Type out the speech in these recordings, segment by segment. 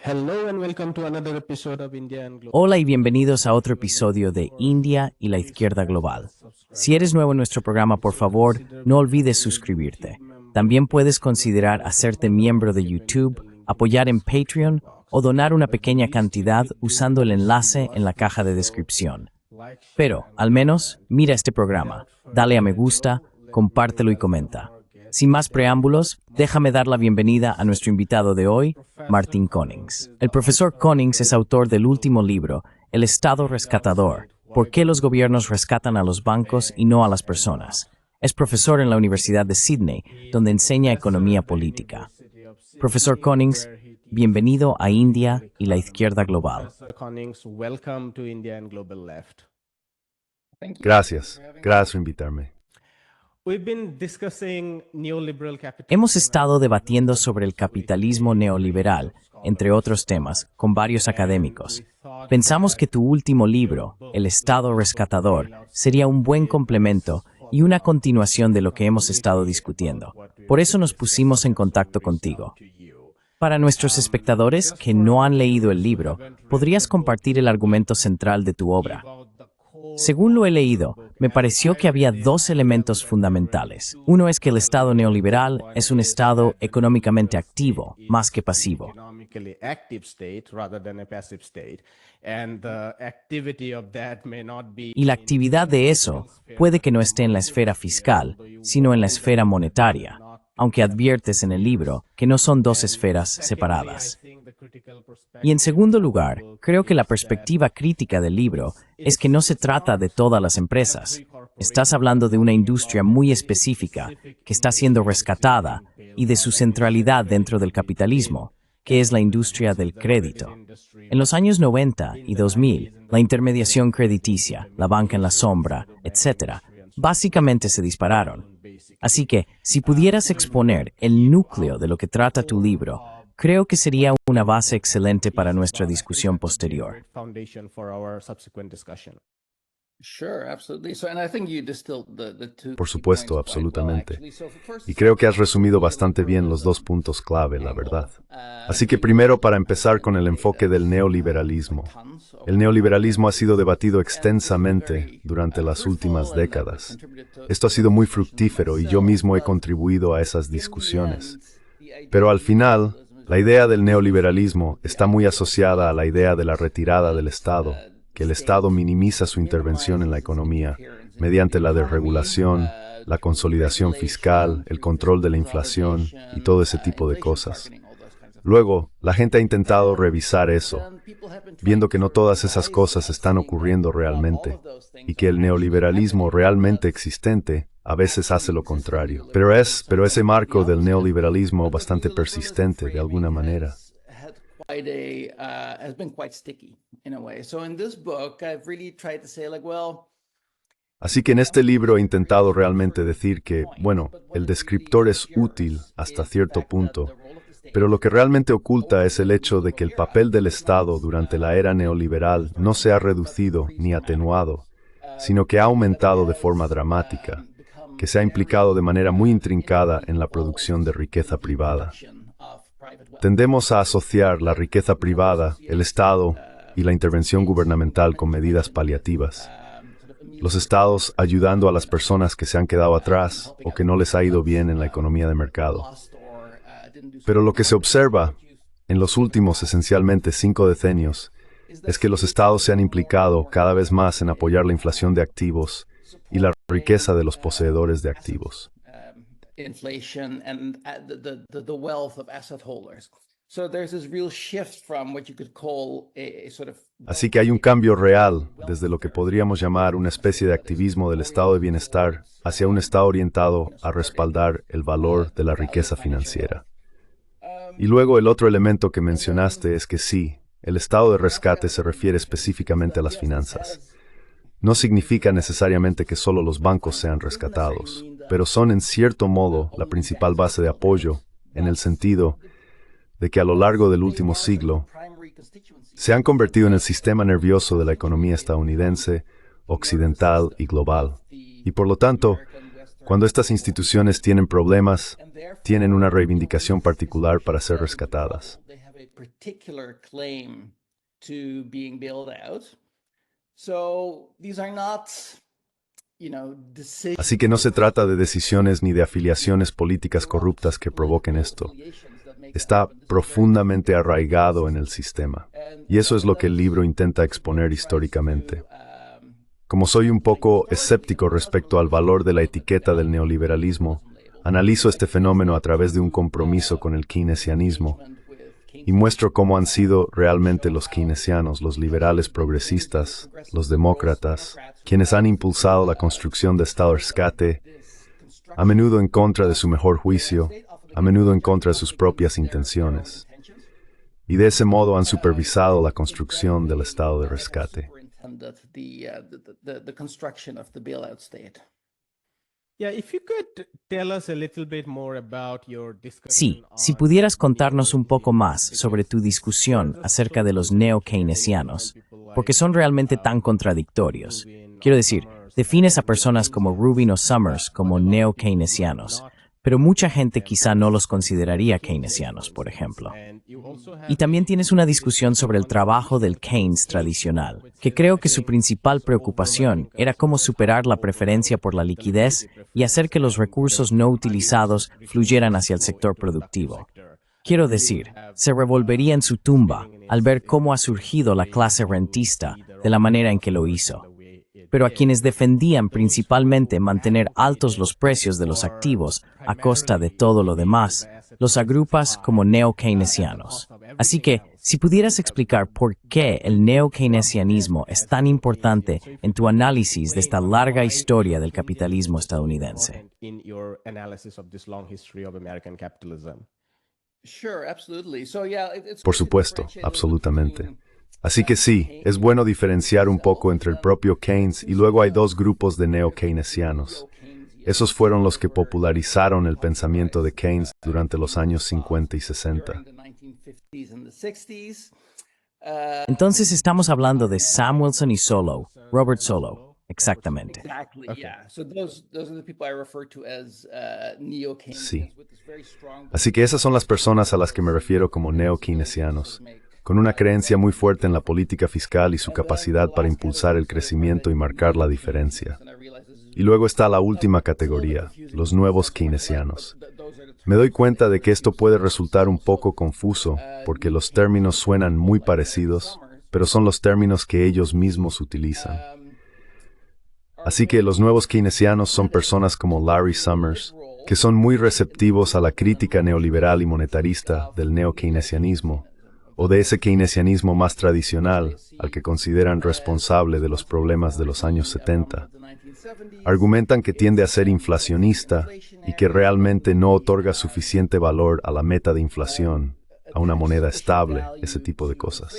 Hello and welcome to another episode of India and Global. Hola y bienvenidos a otro episodio de India y la Izquierda Global. Si eres nuevo en nuestro programa, por favor, no olvides suscribirte. También puedes considerar hacerte miembro de YouTube, apoyar en Patreon o donar una pequeña cantidad usando el enlace en la caja de descripción. Pero, al menos, mira este programa, dale a me gusta, compártelo y comenta. Sin más preámbulos, déjame dar la bienvenida a nuestro invitado de hoy, Martin Konings. El profesor Konings es autor del último libro, El Estado Rescatador, ¿por qué los gobiernos rescatan a los bancos y no a las personas? Es profesor en la Universidad de Sydney, donde enseña economía política. Profesor Konings, bienvenido a India y la Izquierda Global. Konings, welcome to India and Global Left. Gracias por invitarme. We've been discussing neoliberal capitalism. Hemos estado debatiendo sobre el capitalismo neoliberal, entre otros temas, con varios académicos. Pensamos que tu último libro, El Estado Rescatador, sería un buen complemento y una continuación de lo que hemos estado discutiendo. Por eso nos pusimos en contacto contigo. Para nuestros espectadores que no han leído el libro, ¿podrías compartir el argumento central de tu obra? Según lo he leído, me pareció que había dos elementos fundamentales. Uno es que el Estado neoliberal es un Estado económicamente activo, más que pasivo. Economically active state rather than a passive state, and the activity of that may not be. Y la actividad de eso puede que no esté en la esfera fiscal, sino en la esfera monetaria, aunque adviertes en el libro que no son dos esferas separadas. Y en segundo lugar, creo que la perspectiva crítica del libro es que no se trata de todas las empresas. Estás hablando de una industria muy específica que está siendo rescatada y de su centralidad dentro del capitalismo, que es la industria del crédito. En los años 90 y 2000, la intermediación crediticia, la banca en la sombra, etc., básicamente se dispararon. Así que, si pudieras exponer el núcleo de lo que trata tu libro, creo que sería una base excelente para nuestra discusión posterior. Foundation for our subsequent discussion. Por supuesto, absolutamente. Y creo que has resumido bastante bien los dos puntos clave, la verdad. Así que primero, para empezar con el enfoque del neoliberalismo. El neoliberalismo ha sido debatido extensamente durante las últimas décadas. Esto ha sido muy fructífero y yo mismo he contribuido a esas discusiones. Pero al final, la idea del neoliberalismo está muy asociada a la idea de la retirada del Estado, que el Estado minimiza su intervención en la economía mediante la desregulación, la consolidación fiscal, el control de la inflación y todo ese tipo de cosas. Luego, la gente ha intentado revisar eso, viendo que no todas esas cosas están ocurriendo realmente, y que el neoliberalismo realmente existente a veces hace lo contrario. Pero ese marco del neoliberalismo bastante persistente de alguna manera. Así que en este libro he intentado realmente decir que, bueno, el descriptor es útil hasta cierto punto, pero lo que realmente oculta es el hecho de que el papel del Estado durante la era neoliberal no se ha reducido ni atenuado, sino que ha aumentado de forma dramática, que se ha implicado de manera muy intrincada en la producción de riqueza privada. Tendemos a asociar la riqueza privada, el Estado y la intervención gubernamental con medidas paliativas. Los estados ayudando a las personas que se han quedado atrás o que no les ha ido bien en la economía de mercado. Pero lo que se observa en los últimos esencialmente 5 decenios es que los estados se han implicado cada vez más en apoyar la inflación de activos y la riqueza de los poseedores de activos. Así que hay un cambio real desde lo que podríamos llamar una especie de activismo del estado de bienestar hacia un estado orientado a respaldar el valor de la riqueza financiera. Y luego el otro elemento que mencionaste es que sí, el estado de rescate se refiere específicamente a las finanzas. No significa necesariamente que solo los bancos sean rescatados, pero son en cierto modo la principal base de apoyo, en el sentido de que a lo largo del último siglo se han convertido en el sistema nervioso de la economía estadounidense, occidental y global. Y por lo tanto, cuando estas instituciones tienen problemas, tienen una reivindicación particular para ser rescatadas. Así que no se trata de decisiones ni de afiliaciones políticas corruptas que provoquen esto. Está profundamente arraigado en el sistema. Y eso es lo que el libro intenta exponer históricamente. Como soy un poco escéptico respecto al valor de la etiqueta del neoliberalismo, analizo este fenómeno a través de un compromiso con el keynesianismo y muestro cómo han sido realmente los keynesianos, los liberales progresistas, los demócratas, quienes han impulsado la construcción de Estado rescate, a menudo en contra de su mejor juicio, a menudo en contra de sus propias intenciones. Y de ese modo han supervisado la construcción del Estado de rescate. Sí, si pudieras contarnos un poco más sobre tu discusión acerca de los neo-keynesianos, porque son realmente tan contradictorios. Quiero decir, defines a personas como Rubin o Summers como neo-keynesianos, pero mucha gente quizá no los consideraría keynesianos, por ejemplo. Y también tienes una discusión sobre el trabajo del Keynes tradicional, que creo que su principal preocupación era cómo superar la preferencia por la liquidez y hacer que los recursos no utilizados fluyeran hacia el sector productivo. Quiero decir, se revolvería en su tumba al ver cómo ha surgido la clase rentista de la manera en que lo hizo. Pero a quienes defendían principalmente mantener altos los precios de los activos a costa de todo lo demás, los agrupas como neo-keynesianos. Así que, si pudieras explicar por qué el neo-keynesianismo es tan importante en tu análisis de esta larga historia del capitalismo estadounidense. Por supuesto, absolutamente. Así que sí, es bueno diferenciar un poco entre el propio Keynes y luego hay dos grupos de neo-keynesianos. Esos fueron los que popularizaron el pensamiento de Keynes durante los años 50 y 60. Entonces estamos hablando de Samuelson y Solow, Robert Solow, exactamente. Sí. Así que esas son las personas a las que me refiero como neo-keynesianos, con una creencia muy fuerte en la política fiscal y su capacidad para impulsar el crecimiento y marcar la diferencia. Y luego está la última categoría, los nuevos keynesianos. Me doy cuenta de que esto puede resultar un poco confuso, porque los términos suenan muy parecidos, pero son los términos que ellos mismos utilizan. Así que los nuevos keynesianos son personas como Larry Summers, que son muy receptivos a la crítica neoliberal y monetarista del neo-keynesianismo, o de ese keynesianismo más tradicional, al que consideran responsable de los problemas de los años 70. Argumentan que tiende a ser inflacionista y que realmente no otorga suficiente valor a la meta de inflación, a una moneda estable, ese tipo de cosas.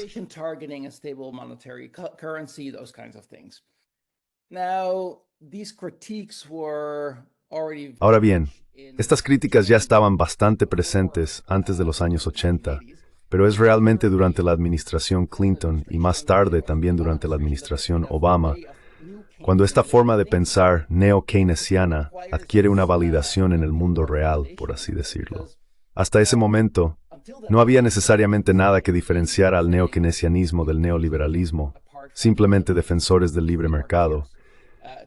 Ahora bien, estas críticas ya estaban bastante presentes antes de los años 80, pero es realmente durante la administración Clinton y más tarde también durante la administración Obama, cuando esta forma de pensar neo-keynesiana adquiere una validación en el mundo real, por así decirlo. Hasta ese momento, no había necesariamente nada que diferenciara al neo-keynesianismo del neoliberalismo, simplemente defensores del libre mercado,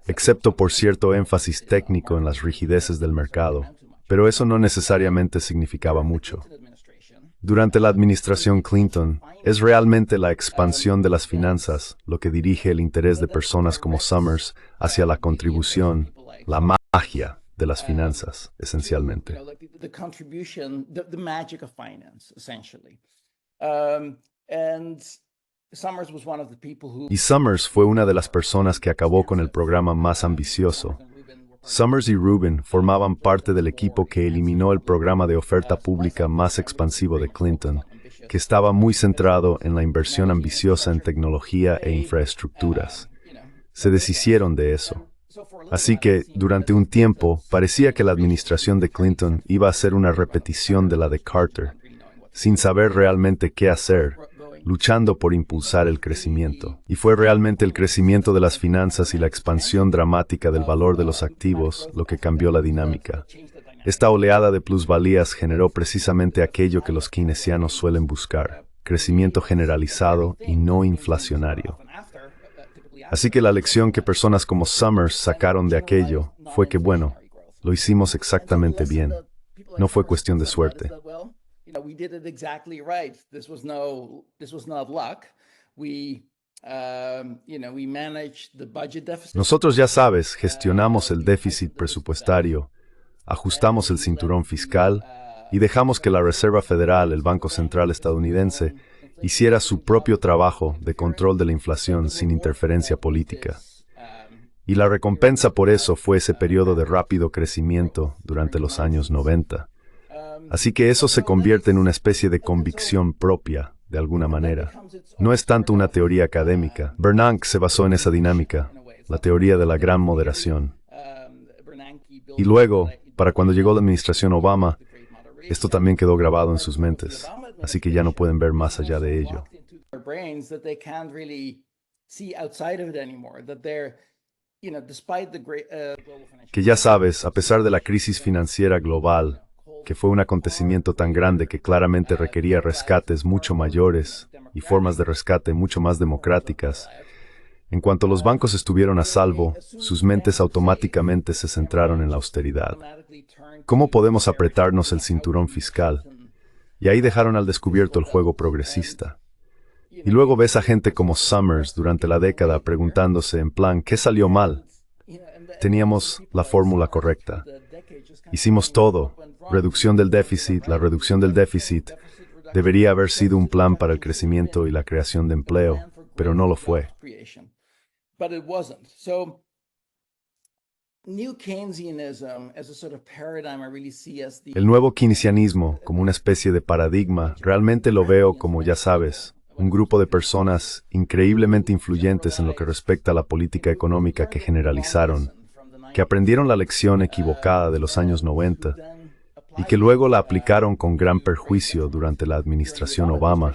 excepto por cierto énfasis técnico en las rigideces del mercado, pero eso no necesariamente significaba mucho. Durante la administración Clinton, es realmente la expansión de las finanzas lo que dirige el interés de personas como Summers hacia la contribución, la magia de las finanzas, esencialmente. Y Summers fue una de las personas que acabó con el programa más ambicioso. Summers y Rubin formaban parte del equipo que eliminó el programa de oferta pública más expansivo de Clinton, que estaba muy centrado en la inversión ambiciosa en tecnología e infraestructuras. Se deshicieron de eso. Así que, durante un tiempo, parecía que la administración de Clinton iba a ser una repetición de la de Carter, sin saber realmente qué hacer, luchando por impulsar el crecimiento. Y fue realmente el crecimiento de las finanzas y la expansión dramática del valor de los activos lo que cambió la dinámica. Esta oleada de plusvalías generó precisamente aquello que los keynesianos suelen buscar: crecimiento generalizado y no inflacionario. Así que la lección que personas como Summers sacaron de aquello fue que, bueno, lo hicimos exactamente bien. No fue cuestión de suerte. Nosotros, ya sabes, gestionamos el déficit presupuestario, ajustamos el cinturón fiscal y dejamos que la Reserva Federal, el Banco Central estadounidense, hiciera su propio trabajo de control de la inflación sin interferencia política. Y la recompensa por eso fue ese periodo de rápido crecimiento durante los años 90. Así que eso se convierte en una especie de convicción propia, de alguna manera. No es tanto una teoría académica. Bernanke se basó en esa dinámica, la teoría de la gran moderación. Y luego, para cuando llegó la administración Obama, esto también quedó grabado en sus mentes, así que ya no pueden ver más allá de ello. Que ya sabes, a pesar de la crisis financiera global, que fue un acontecimiento tan grande que claramente requería rescates mucho mayores y formas de rescate mucho más democráticas, en cuanto los bancos estuvieron a salvo, sus mentes automáticamente se centraron en la austeridad. ¿Cómo podemos apretarnos el cinturón fiscal? Y ahí dejaron al descubierto el juego progresista. Y luego ves a gente como Summers durante la década preguntándose en plan, ¿qué salió mal? Teníamos la fórmula correcta. Hicimos todo. Reducción del déficit. La reducción del déficit debería haber sido un plan para el crecimiento y la creación de empleo, pero no lo fue. El nuevo keynesianismo, como una especie de paradigma, realmente lo veo como, ya sabes, un grupo de personas increíblemente influyentes en lo que respecta a la política económica que generalizaron, que aprendieron la lección equivocada de los años 90 y que luego la aplicaron con gran perjuicio durante la administración Obama,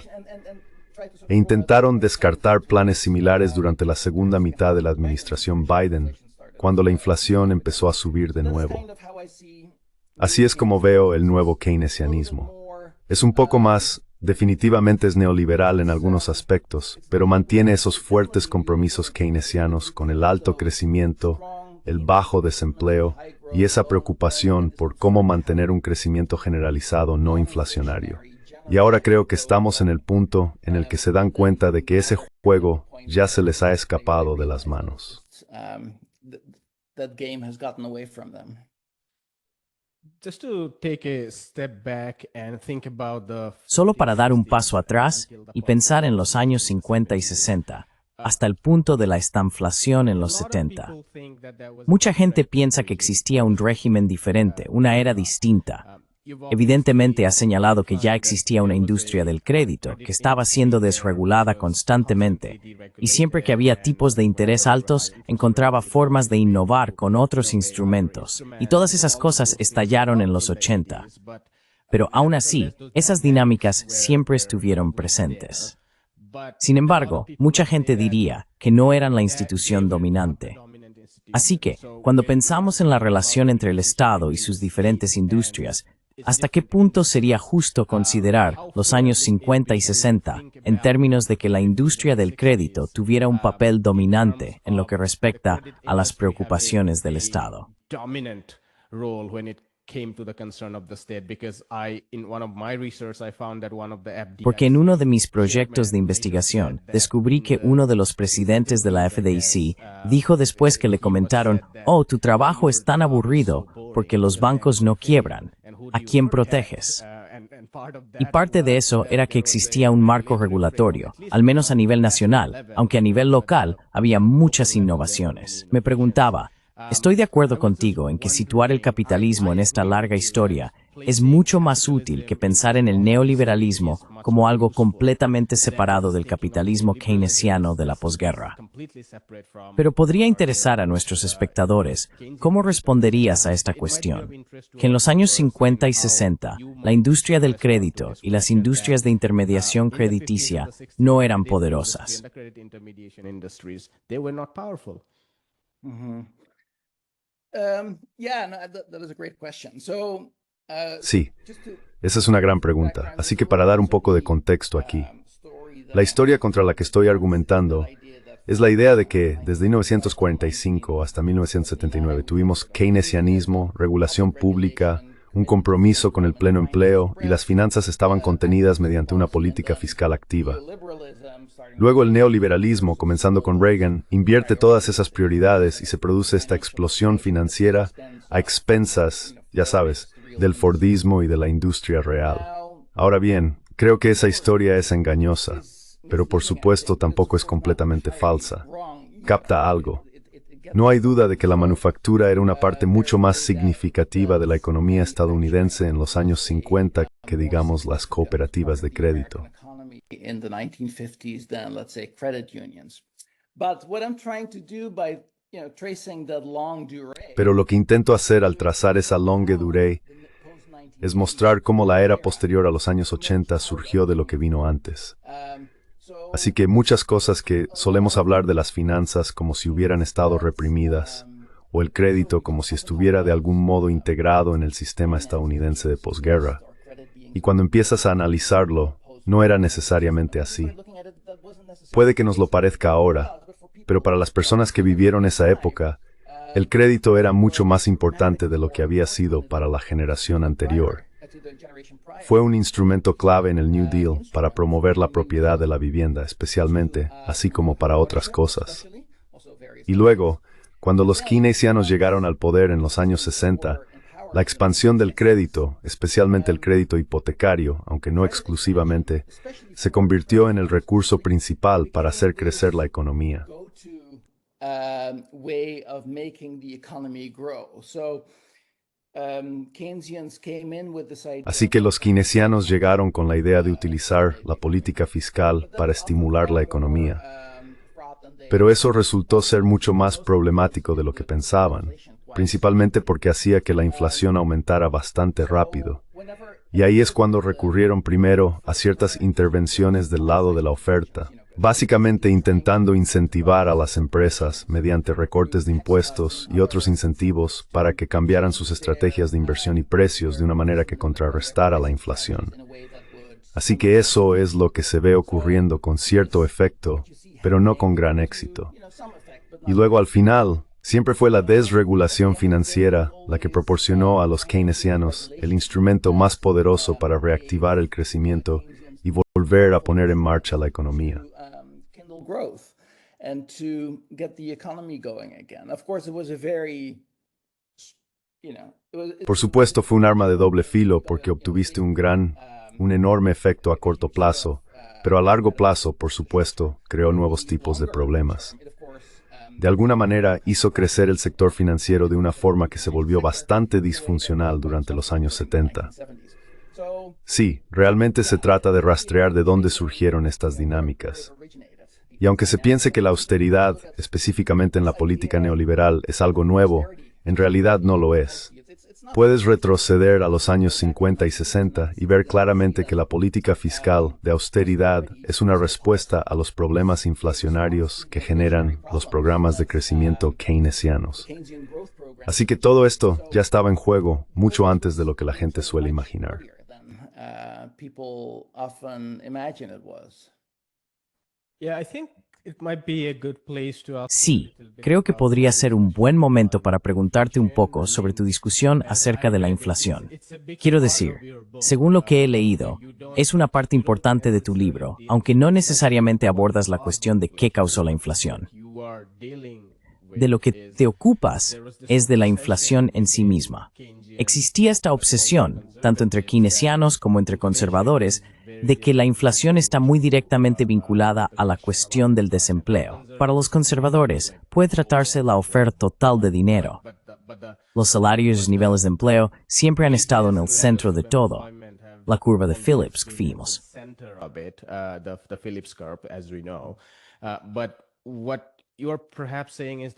e intentaron descartar planes similares durante la segunda mitad de la administración Biden, cuando la inflación empezó a subir de nuevo. Así es como veo el nuevo keynesianismo. Es un poco más, definitivamente es neoliberal en algunos aspectos, pero mantiene esos fuertes compromisos keynesianos con el alto crecimiento, el bajo desempleo y esa preocupación por cómo mantener un crecimiento generalizado no inflacionario. Y ahora creo que estamos en el punto en el que se dan cuenta de que ese juego ya se les ha escapado de las manos. Solo para dar un paso atrás y pensar en los años 50 y 60, hasta el punto de la estanflación en los 70. Mucha gente piensa que existía un régimen diferente, una era distinta. Evidentemente ha señalado que ya existía una industria del crédito, que estaba siendo desregulada constantemente, y siempre que había tipos de interés altos, encontraba formas de innovar con otros instrumentos, y todas esas cosas estallaron en los 80. Pero aún así, esas dinámicas siempre estuvieron presentes. Sin embargo, mucha gente diría que no eran la institución dominante. Así que, cuando pensamos en la relación entre el Estado y sus diferentes industrias, ¿hasta qué punto sería justo considerar los años 50 y 60 en términos de que la industria del crédito tuviera un papel dominante en lo que respecta a las preocupaciones del Estado? Porque en uno de mis proyectos de investigación descubrí que uno de los presidentes de la FDIC dijo después que le comentaron, «Oh, tu trabajo es tan aburrido porque los bancos no quiebran. ¿A quién proteges?». Y parte de eso era que existía un marco regulatorio, al menos a nivel nacional, aunque a nivel local había muchas innovaciones. Me preguntaba, estoy de acuerdo contigo en que situar el capitalismo en esta larga historia es mucho más útil que pensar en el neoliberalismo como algo completamente separado del capitalismo keynesiano de la posguerra. Pero podría interesar a nuestros espectadores cómo responderías a esta cuestión. Que en los años 50 y 60, la industria del crédito y las industrias de intermediación crediticia no eran poderosas. Sí, esa es una gran pregunta. Así que para dar un poco de contexto aquí, la historia contra la que estoy argumentando es la idea de que desde 1945 hasta 1979 tuvimos keynesianismo, regulación pública, un compromiso con el pleno empleo y las finanzas estaban contenidas mediante una política fiscal activa. Luego el neoliberalismo, comenzando con Reagan, invierte todas esas prioridades y se produce esta explosión financiera a expensas, ya sabes, del Fordismo y de la industria real. Ahora bien, creo que esa historia es engañosa, pero por supuesto tampoco es completamente falsa. Capta algo. No hay duda de que la manufactura era una parte mucho más significativa de la economía estadounidense en los años 50 que, digamos, las cooperativas de crédito. Pero lo que intento hacer al trazar esa longue durée es mostrar cómo la era posterior a los años 80 surgió de lo que vino antes. Así que muchas cosas que solemos hablar de las finanzas como si hubieran estado reprimidas, o el crédito como si estuviera de algún modo integrado en el sistema estadounidense de posguerra. Y cuando empiezas a analizarlo, no era necesariamente así. Puede que nos lo parezca ahora, pero para las personas que vivieron esa época, el crédito era mucho más importante de lo que había sido para la generación anterior. Fue un instrumento clave en el New Deal para promover la propiedad de la vivienda, especialmente, así como para otras cosas. Y luego, cuando los keynesianos llegaron al poder en los años 60, la expansión del crédito, especialmente el crédito hipotecario, aunque no exclusivamente, se convirtió en el recurso principal para hacer crecer la economía. Así que los keynesianos llegaron con la idea de utilizar la política fiscal para estimular la economía. Pero eso resultó ser mucho más problemático de lo que pensaban, principalmente porque hacía que la inflación aumentara bastante rápido. Y ahí es cuando recurrieron primero a ciertas intervenciones del lado de la oferta, básicamente intentando incentivar a las empresas mediante recortes de impuestos y otros incentivos para que cambiaran sus estrategias de inversión y precios de una manera que contrarrestara la inflación. Así que eso es lo que se ve ocurriendo con cierto efecto, pero no con gran éxito. Y luego al final, siempre fue la desregulación financiera la que proporcionó a los keynesianos el instrumento más poderoso para reactivar el crecimiento y volver a poner en marcha la economía. Por supuesto, fue un arma de doble filo porque obtuviste un enorme efecto a corto plazo, pero a largo plazo, por supuesto, creó nuevos tipos de problemas. De alguna manera, hizo crecer el sector financiero de una forma que se volvió bastante disfuncional durante los años 70. Sí, realmente se trata de rastrear de dónde surgieron estas dinámicas. Y aunque se piense que la austeridad, específicamente en la política neoliberal, es algo nuevo, en realidad no lo es. Puedes retroceder a los años 50 y 60 y ver claramente que la política fiscal de austeridad es una respuesta a los problemas inflacionarios que generan los programas de crecimiento keynesianos. Así que todo esto ya estaba en juego mucho antes de lo que la gente suele imaginar. Sí, creo que podría ser un buen momento para preguntarte un poco sobre tu discusión acerca de la inflación. Quiero decir, según lo que he leído, es una parte importante de tu libro, aunque no necesariamente abordas la cuestión de qué causó la inflación. De lo que te ocupas es de la inflación en sí misma. Existía esta obsesión, tanto entre keynesianos como entre conservadores, de que la inflación está muy directamente vinculada a la cuestión del desempleo. Para los conservadores, puede tratarse de la oferta total de dinero. Los salarios y niveles de empleo siempre han estado en el centro de todo. La curva de Phillips que vimos.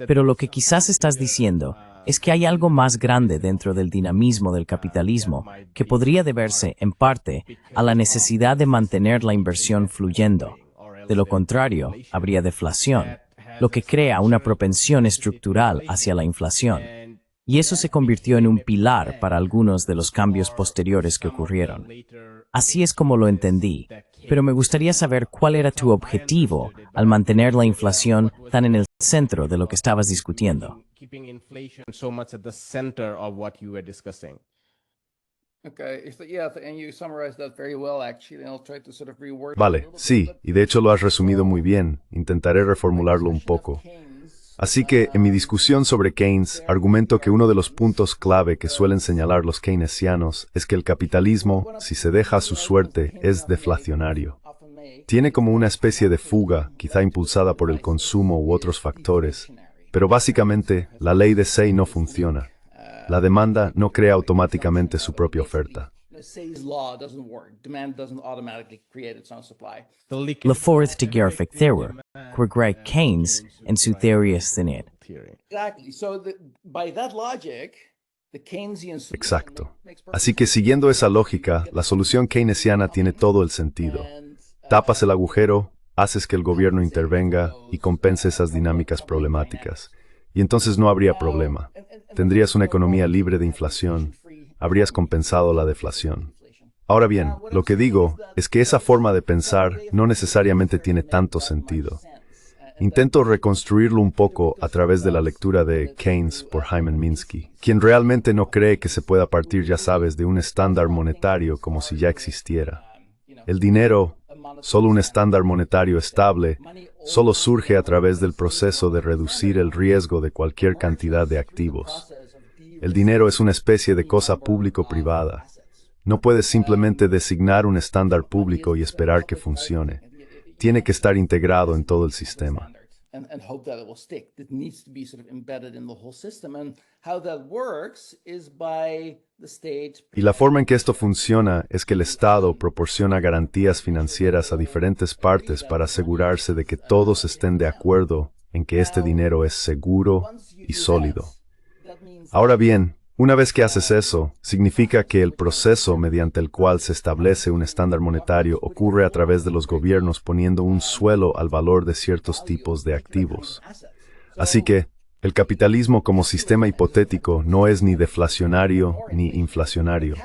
Pero lo que quizás estás diciendo es que hay algo más grande dentro del dinamismo del capitalismo que podría deberse, en parte, a la necesidad de mantener la inversión fluyendo. De lo contrario, habría deflación, lo que crea una propensión estructural hacia la inflación. y eso se convirtió en un pilar para algunos de los cambios posteriores que ocurrieron. Así es como lo entendí, pero me gustaría saber cuál era tu objetivo al mantener la inflación tan en el centro de lo que estabas discutiendo. Keeping inflation so much at the center of what you were discussing. Vale, sí, y de hecho lo has resumido muy bien. Intentaré reformularlo un poco. Así que, en mi discusión sobre Keynes, argumento que uno de los puntos clave que suelen señalar los keynesianos es que el capitalismo, si se deja a su suerte, es deflacionario. Tiene como una especie de fuga, quizá impulsada por el consumo u otros factores, pero básicamente la ley de Say no funciona. La demanda no crea automáticamente su propia oferta. La fourth to Gerfik Thewer, Greg Keynes en su teoría CINIT. Exacto. Así que siguiendo esa lógica, la solución keynesiana tiene todo el sentido. Tapas el agujero, haces que el gobierno intervenga y compense esas dinámicas problemáticas. Y entonces no habría problema. Tendrías una economía libre de inflación, habrías compensado la deflación. Ahora bien, lo que digo es que esa forma de pensar no necesariamente tiene tanto sentido. Intento reconstruirlo un poco a través de la lectura de Keynes por Hyman Minsky, quien realmente no cree que se pueda partir, ya sabes, de un estándar monetario como si ya existiera. El dinero, solo un estándar monetario estable, solo surge a través del proceso de reducir el riesgo de cualquier cantidad de activos. El dinero es una especie de cosa público-privada. No puedes simplemente designar un estándar público y esperar que funcione. Tiene que estar integrado en todo el sistema. Y la forma en que esto funciona es que el Estado proporciona garantías financieras a diferentes partes para asegurarse de que todos estén de acuerdo en que este dinero es seguro y sólido. Ahora bien, una vez que haces eso, significa que el proceso mediante el cual se establece un estándar monetario ocurre a través de los gobiernos poniendo un suelo al valor de ciertos tipos de activos. Así que, el capitalismo como sistema hipotético no es ni deflacionario ni inflacionario,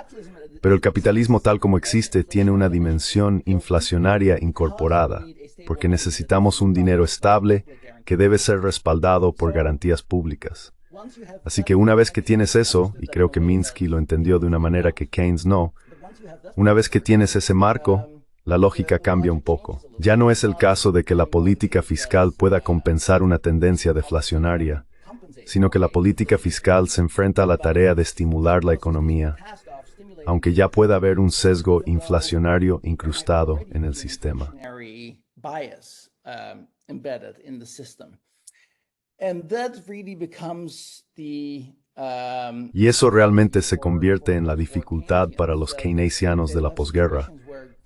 pero el capitalismo tal como existe tiene una dimensión inflacionaria incorporada, porque necesitamos un dinero estable que debe ser respaldado por garantías públicas. Así que una vez que tienes eso, y creo que Minsky lo entendió de una manera que Keynes no, una vez que tienes ese marco, la lógica cambia un poco. Ya no es el caso de que la política fiscal pueda compensar una tendencia deflacionaria, sino que la política fiscal se enfrenta a la tarea de estimular la economía, aunque ya pueda haber un sesgo inflacionario incrustado en el sistema. Y eso realmente se convierte en la dificultad para los keynesianos de la posguerra.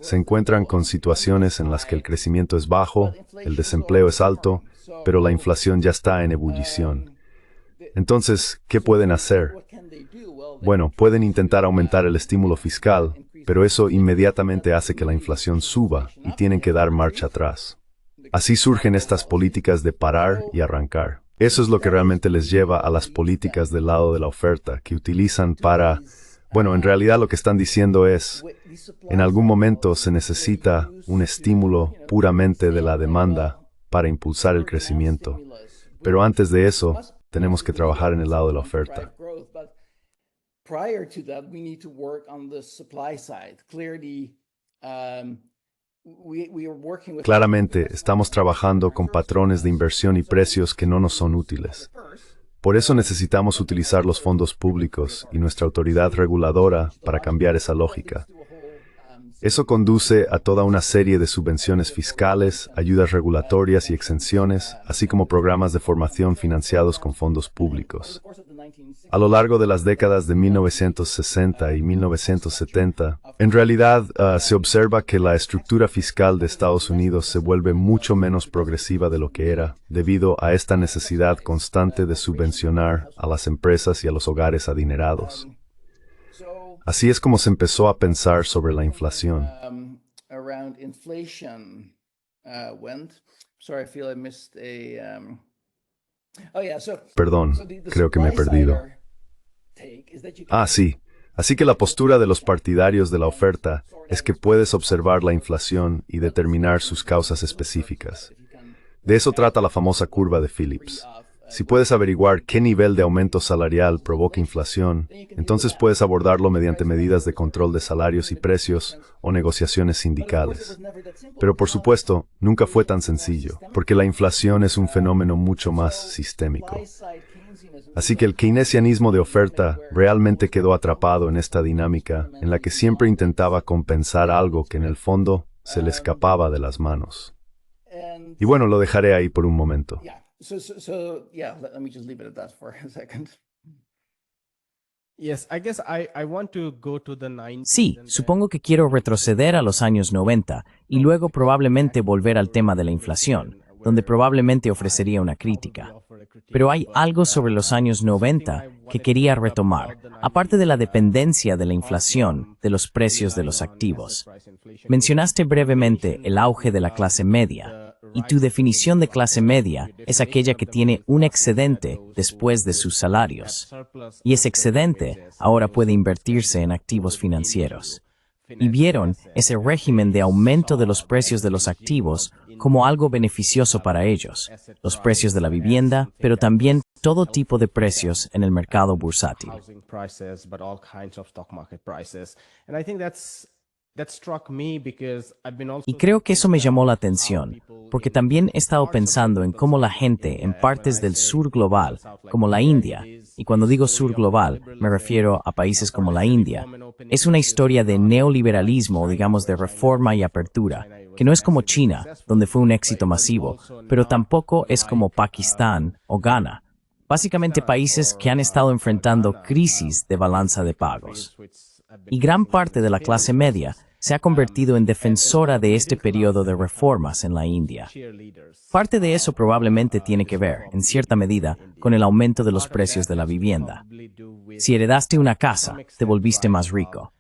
Se encuentran con situaciones en las que el crecimiento es bajo, el desempleo es alto, pero la inflación ya está en ebullición. Entonces, ¿qué pueden hacer? Bueno, pueden intentar aumentar el estímulo fiscal, pero eso inmediatamente hace que la inflación suba y tienen que dar marcha atrás. Así surgen estas políticas de parar y arrancar. Eso es lo que realmente les lleva a las políticas del lado de la oferta, que utilizan para... Bueno, en realidad lo que están diciendo es, en algún momento se necesita un estímulo puramente de la demanda para impulsar el crecimiento. Pero antes de eso, tenemos que trabajar en el lado de la oferta. Claramente, estamos trabajando con patrones de inversión y precios que no nos son útiles. Por eso necesitamos utilizar los fondos públicos y nuestra autoridad reguladora para cambiar esa lógica. Eso conduce a toda una serie de subvenciones fiscales, ayudas regulatorias y exenciones, así como programas de formación financiados con fondos públicos. A lo largo de las décadas de 1960 y 1970, en realidad se observa que la estructura fiscal de Estados Unidos se vuelve mucho menos progresiva de lo que era, debido a esta necesidad constante de subvencionar a las empresas y a los hogares adinerados. Así es como se empezó a pensar sobre la inflación. Perdón, creo que me he perdido. Ah, sí. Así que la postura de los partidarios de la oferta es que puedes observar la inflación y determinar sus causas específicas. De eso trata la famosa curva de Phillips. Si puedes averiguar qué nivel de aumento salarial provoca inflación, entonces puedes abordarlo mediante medidas de control de salarios y precios o negociaciones sindicales. Pero por supuesto, nunca fue tan sencillo, porque la inflación es un fenómeno mucho más sistémico. Así que el keynesianismo de oferta realmente quedó atrapado en esta dinámica en la que siempre intentaba compensar algo que en el fondo se le escapaba de las manos. Y bueno, lo dejaré ahí por un momento. Sí, supongo que quiero retroceder a los años 90 y luego probablemente volver al tema de la inflación, donde probablemente ofrecería una crítica. Pero hay algo sobre los años 90 que quería retomar, aparte de la dependencia de la inflación de los precios de los activos. Mencionaste brevemente el auge de la clase media, y tu definición de clase media es aquella que tiene un excedente después de sus salarios. Y ese excedente ahora puede invertirse en activos financieros. Y vieron ese régimen de aumento de los precios de los activos como algo beneficioso para ellos, los precios de la vivienda, pero también todo tipo de precios en el mercado bursátil. Y creo que eso me llamó la atención, porque también he estado pensando en cómo la gente en partes del sur global, como la India, y cuando digo sur global, me refiero a países como la India, es una historia de neoliberalismo, digamos de reforma y apertura, que no es como China, donde fue un éxito masivo, pero tampoco es como Pakistán o Ghana. Básicamente países que han estado enfrentando crisis de balanza de pagos. Y gran parte de la clase media se ha convertido en defensora de este periodo de reformas en la India. Parte de eso probablemente tiene que ver, en cierta medida, con el aumento de los precios de la vivienda. Si heredaste una casa, te volviste más rico.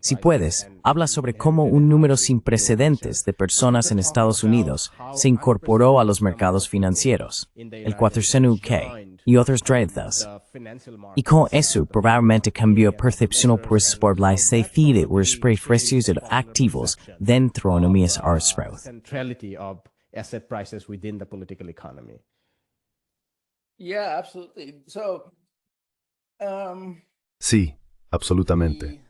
Si puedes, habla sobre cómo un número sin precedentes de personas en Estados Unidos se incorporó a los mercados financieros, el 401k y otras deudas. Y con eso probablemente cambió percepción por la safety de los precios de activos dentro de nuestras arspros. Sí, absolutamente.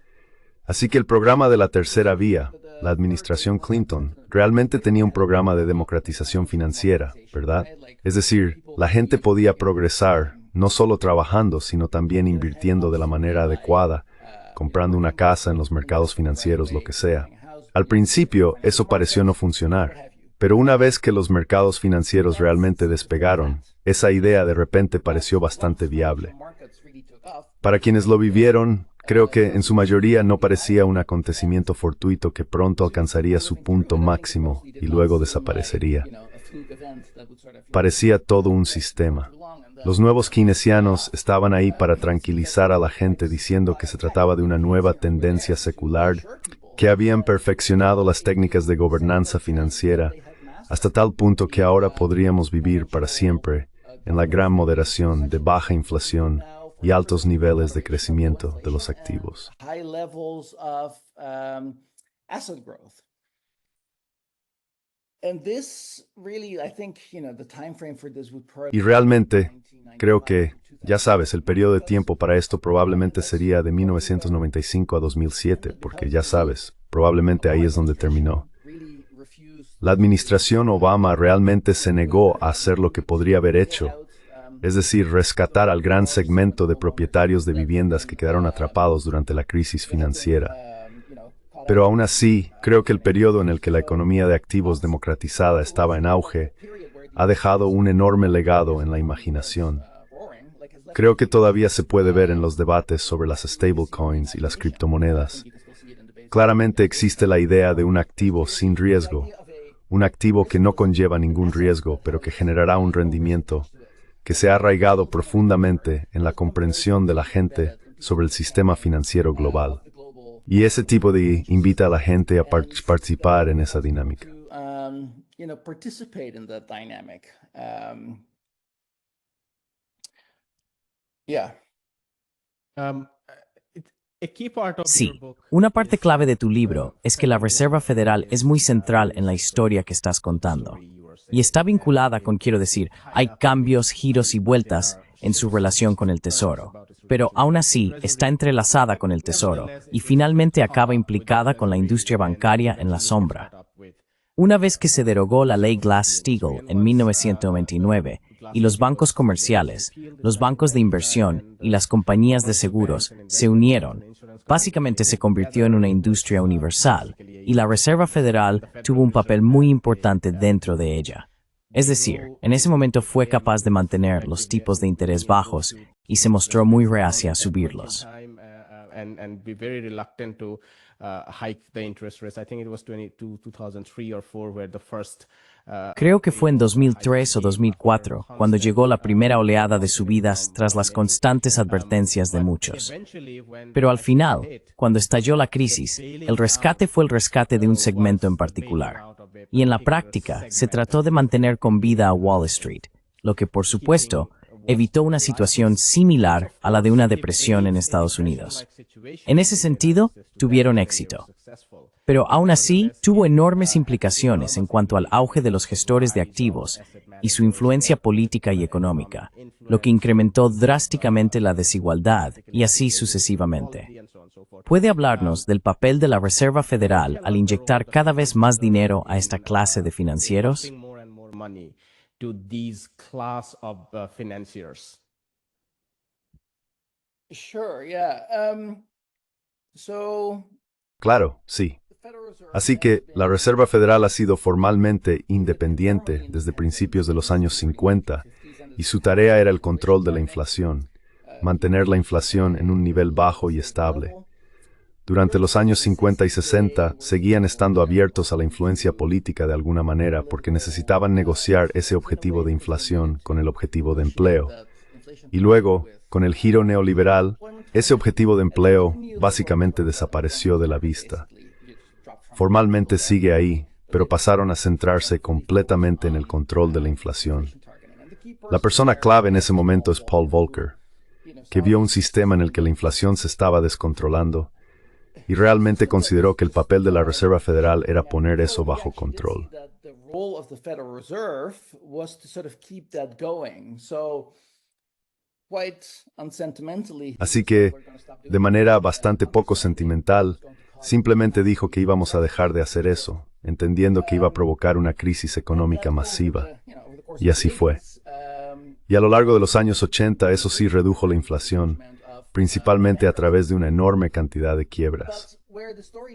Así que el programa de la tercera vía, la administración Clinton, realmente tenía un programa de democratización financiera, ¿verdad? Es decir, la gente podía progresar, no solo trabajando, sino también invirtiendo de la manera adecuada, comprando una casa en los mercados financieros, lo que sea. Al principio, eso pareció no funcionar, pero una vez que los mercados financieros realmente despegaron, esa idea de repente pareció bastante viable. Para quienes lo vivieron, creo que en su mayoría no parecía un acontecimiento fortuito que pronto alcanzaría su punto máximo y luego desaparecería. Parecía todo un sistema. Los nuevos keynesianos estaban ahí para tranquilizar a la gente diciendo que se trataba de una nueva tendencia secular, que habían perfeccionado las técnicas de gobernanza financiera, hasta tal punto que ahora podríamos vivir para siempre en la gran moderación de baja inflación y altos niveles de crecimiento de los activos. Y realmente, creo que, ya sabes, el periodo de tiempo para esto probablemente sería de 1995 a 2007, porque ya sabes, probablemente ahí es donde terminó. La administración Obama realmente se negó a hacer lo que podría haber hecho, es decir, rescatar al gran segmento de propietarios de viviendas que quedaron atrapados durante la crisis financiera. Pero aún así, creo que el periodo en el que la economía de activos democratizada estaba en auge ha dejado un enorme legado en la imaginación. Creo que todavía se puede ver en los debates sobre las stablecoins y las criptomonedas. Claramente existe la idea de un activo sin riesgo, un activo que no conlleva ningún riesgo, pero que generará un rendimiento que se ha arraigado profundamente en la comprensión de la gente sobre el sistema financiero global. Y ese tipo de invita a la gente a participar en esa dinámica. Um, a key part of your Sí, book una parte clave de tu libro es que la Reserva Federal es muy central en la historia que estás contando. Y está vinculada con, quiero decir, hay cambios, giros y vueltas en su relación con el Tesoro. Pero aún así está entrelazada con el Tesoro y finalmente acaba implicada con la industria bancaria en la sombra. Una vez que se derogó la ley Glass-Steagall en 1999 y los bancos comerciales, los bancos de inversión y las compañías de seguros se unieron, básicamente se convirtió en una industria universal y la Reserva Federal tuvo un papel muy importante dentro de ella. Es decir, en ese momento fue capaz de mantener los tipos de interés bajos y se mostró muy reacia a subirlos. And be very reluctant to hike the interest rates. I think it was 2003 or 4 where the first Creo que fue en 2003 o 2004 cuando llegó la primera oleada de subidas tras las constantes advertencias de muchos. Pero al final, cuando estalló la crisis, el rescate fue el rescate de un segmento en particular. Y en la práctica, se trató de mantener con vida a Wall Street, lo que, por supuesto, evitó una situación similar a la de una depresión en Estados Unidos. En ese sentido, tuvieron éxito. Pero aún así, tuvo enormes implicaciones en cuanto al auge de los gestores de activos y su influencia política y económica, lo que incrementó drásticamente la desigualdad y así sucesivamente. ¿Puede hablarnos del papel de la Reserva Federal al inyectar cada vez más dinero a esta clase de financieros? To these class of financiers? Sure, yeah. Claro, sí. Así que la Reserva Federal ha sido formalmente independiente desde principios de los años 50 y su tarea era el control de la inflación, mantener la inflación en un nivel bajo y estable. Durante los años 50 y 60 seguían estando abiertos a la influencia política de alguna manera porque necesitaban negociar ese objetivo de inflación con el objetivo de empleo. Y luego, con el giro neoliberal, ese objetivo de empleo básicamente desapareció de la vista. Formalmente sigue ahí, pero pasaron a centrarse completamente en el control de la inflación. La persona clave en ese momento es Paul Volcker, que vio un sistema en el que la inflación se estaba descontrolando y realmente consideró que el papel de la Reserva Federal era poner eso bajo control. Así que, de manera bastante poco sentimental, simplemente dijo que íbamos a dejar de hacer eso, entendiendo que iba a provocar una crisis económica masiva. Y así fue. Y a lo largo de los años 80 eso sí redujo la inflación, principalmente a través de una enorme cantidad de quiebras.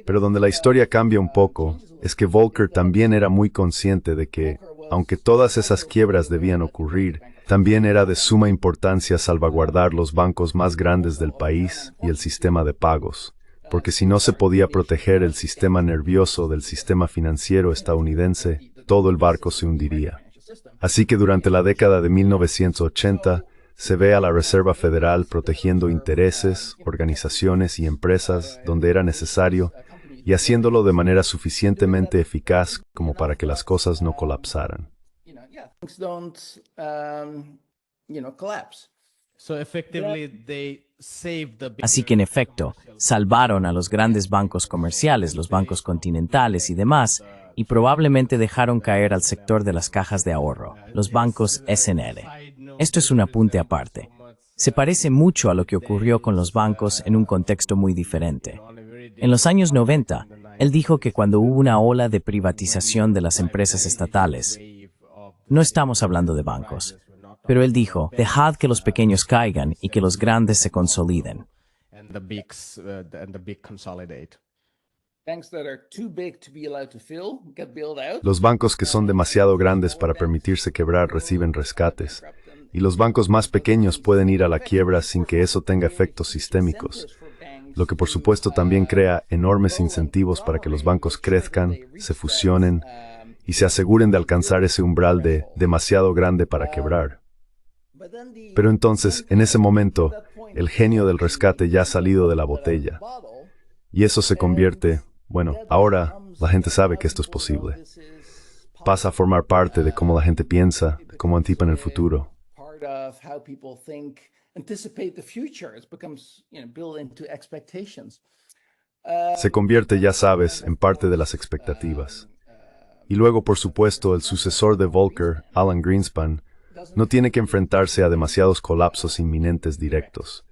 Pero donde la historia cambia un poco, es que Volcker también era muy consciente de que, aunque todas esas quiebras debían ocurrir, también era de suma importancia salvaguardar los bancos más grandes del país y el sistema de pagos, porque si no se podía proteger el sistema nervioso del sistema financiero estadounidense, todo el barco se hundiría. Así que durante la década de 1980, se ve a la Reserva Federal protegiendo intereses, organizaciones y empresas donde era necesario y haciéndolo de manera suficientemente eficaz como para que las cosas no colapsaran. Así que en efecto, salvaron a los grandes bancos comerciales, los bancos continentales y demás, y probablemente dejaron caer al sector de las cajas de ahorro, los bancos S&L. Esto es un apunte aparte. Se parece mucho a lo que ocurrió con los bancos en un contexto muy diferente. En los años 90, él dijo que cuando hubo una ola de privatización de las empresas estatales, no estamos hablando de bancos, pero él dijo, dejad que los pequeños caigan y que los grandes se consoliden. Los bancos que son demasiado grandes para permitirse quebrar reciben rescates, y los bancos más pequeños pueden ir a la quiebra sin que eso tenga efectos sistémicos, lo que por supuesto también crea enormes incentivos para que los bancos crezcan, se fusionen y se aseguren de alcanzar ese umbral de demasiado grande para quebrar. Pero entonces, en ese momento, el genio del rescate ya ha salido de la botella, y eso se convierte, bueno, ahora la gente sabe que esto es posible. Pasa a formar parte de cómo la gente piensa, de cómo anticipa en el futuro. Se convierte, ya sabes, en parte de las expectativas. Y luego, por supuesto, el sucesor de Volcker, Alan Greenspan, no tiene que enfrentarse a demasiados colapsos inminentes directos.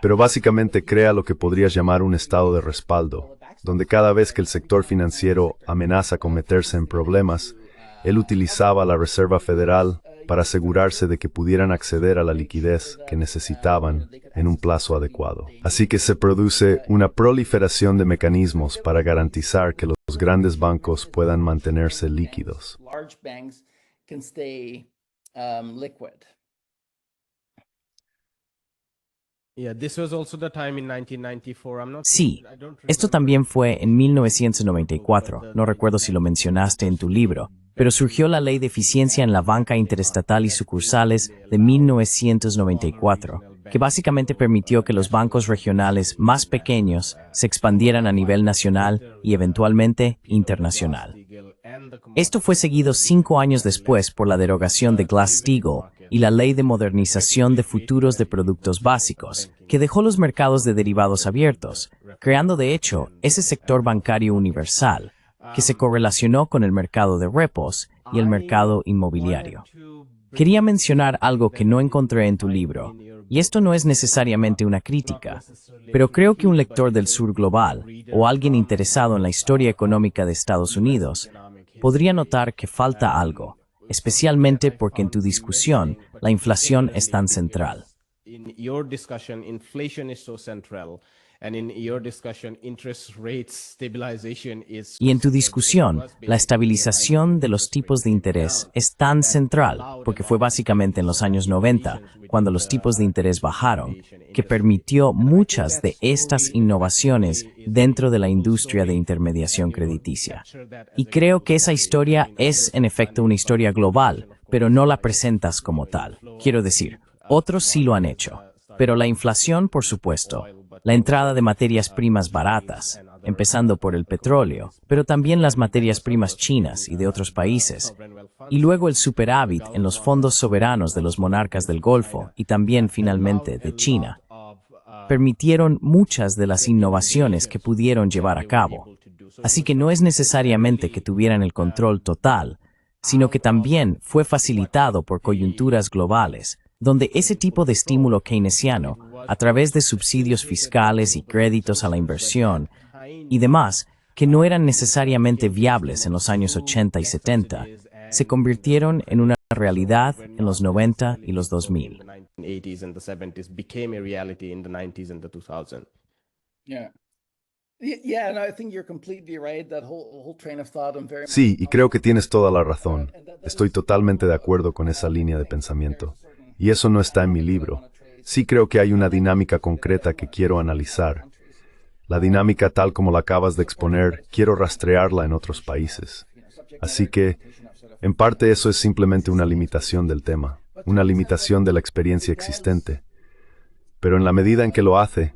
Pero básicamente crea lo que podrías llamar un estado de respaldo, donde cada vez que el sector financiero amenaza con meterse en problemas, él utilizaba la Reserva Federal para asegurarse de que pudieran acceder a la liquidez que necesitaban en un plazo adecuado. Así que se produce una proliferación de mecanismos para garantizar que los grandes bancos puedan mantenerse líquidos. Sí, esto también fue en 1994, no recuerdo si lo mencionaste en tu libro, pero surgió la Ley de Eficiencia en la Banca Interestatal y Sucursales de 1994, que básicamente permitió que los bancos regionales más pequeños se expandieran a nivel nacional y eventualmente internacional. Esto fue seguido 5 años después por la derogación de Glass-Steagall y la Ley de Modernización de Futuros de Productos Básicos, que dejó los mercados de derivados abiertos, creando de hecho ese sector bancario universal, que se correlacionó con el mercado de repos y el mercado inmobiliario. Quería mencionar algo que no encontré en tu libro, y esto no es necesariamente una crítica, pero creo que un lector del sur global, o alguien interesado en la historia económica de Estados Unidos, podría notar que falta algo, especialmente porque en tu discusión la inflación es tan central. Y en tu discusión, la estabilización de los tipos de interés es tan central, porque fue básicamente en los años 90, cuando los tipos de interés bajaron, que permitió muchas de estas innovaciones dentro de la industria de intermediación crediticia. Y creo que esa historia es, en efecto, una historia global, pero no la presentas como tal. Quiero decir, otros sí lo han hecho, pero la inflación, por supuesto, la entrada de materias primas baratas, empezando por el petróleo, pero también las materias primas chinas y de otros países, y luego el superávit en los fondos soberanos de los monarcas del Golfo y también finalmente de China, permitieron muchas de las innovaciones que pudieron llevar a cabo. Así que no es necesariamente que tuvieran el control total, sino que también fue facilitado por coyunturas globales, donde ese tipo de estímulo keynesiano, a través de subsidios fiscales y créditos a la inversión y demás, que no eran necesariamente viables en los años 80 y 70, se convirtieron en una realidad en los 90 y los 2000. Sí, y creo que tienes toda la razón. Estoy totalmente de acuerdo con esa línea de pensamiento. Y eso no está en mi libro. Sí creo que hay una dinámica concreta que quiero analizar. La dinámica tal como la acabas de exponer, quiero rastrearla en otros países. Así que, en parte eso es simplemente una limitación del tema, una limitación de la experiencia existente. Pero en la medida en que lo hace,